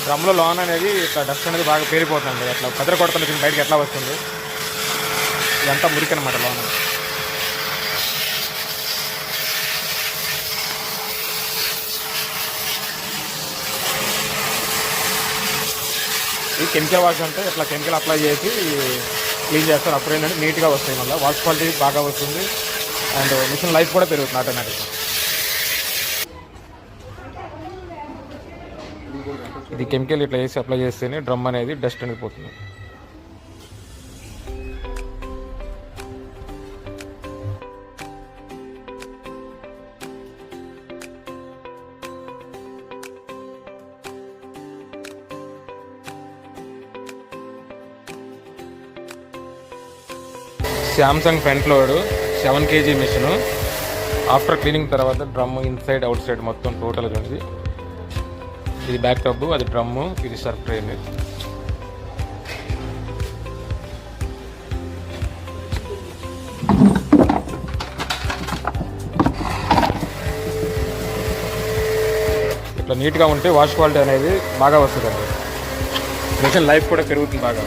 డ్రమ్లో loan అనేది ఇట్లా dust అనేది బాగా పేరిపోతుంది. అట్లా కదర కొడుతున్న బయటకి ఎట్లా వస్తుంది, ఇదంతా మురికి అనమాట లోన్. ఈ కెమికల్ వాష్ అంటే ఇట్లా కెమికల్ అప్లై చేసి క్లీన్ చేస్తారు. అప్పుడు ఏంటంటే నీట్గా వస్తాయి, మళ్ళీ వాష్ క్వాలిటీ బాగా వస్తుంది అండ్ మిషన్ లైఫ్ కూడా పెరుగుతుంది ఆటోమేటిక్గా. ఇది కెమికల్ ఇట్లా వేసి అప్లై చేస్తేనే డ్రమ్ అనేది డస్ట్ అనేది పోతుంది. Samsung front load 7 kg machine. After cleaning తర్వాత డ్రమ్ ఇన్సైడ్ అవుట్ సైడ్ మొత్తం టోటల్గా ఉంది. ఇది బ్యాక్ టబ్, అది డ్రమ్ము, ఇది సర్ఫ్ ట్రైన్. ఇట్లా నీట్గా ఉంటే వాష్ క్వాలిటీ అనేది బాగా వస్తుందండి. మిషన్ లైఫ్ కూడా పెరుగుతుంది బాగా.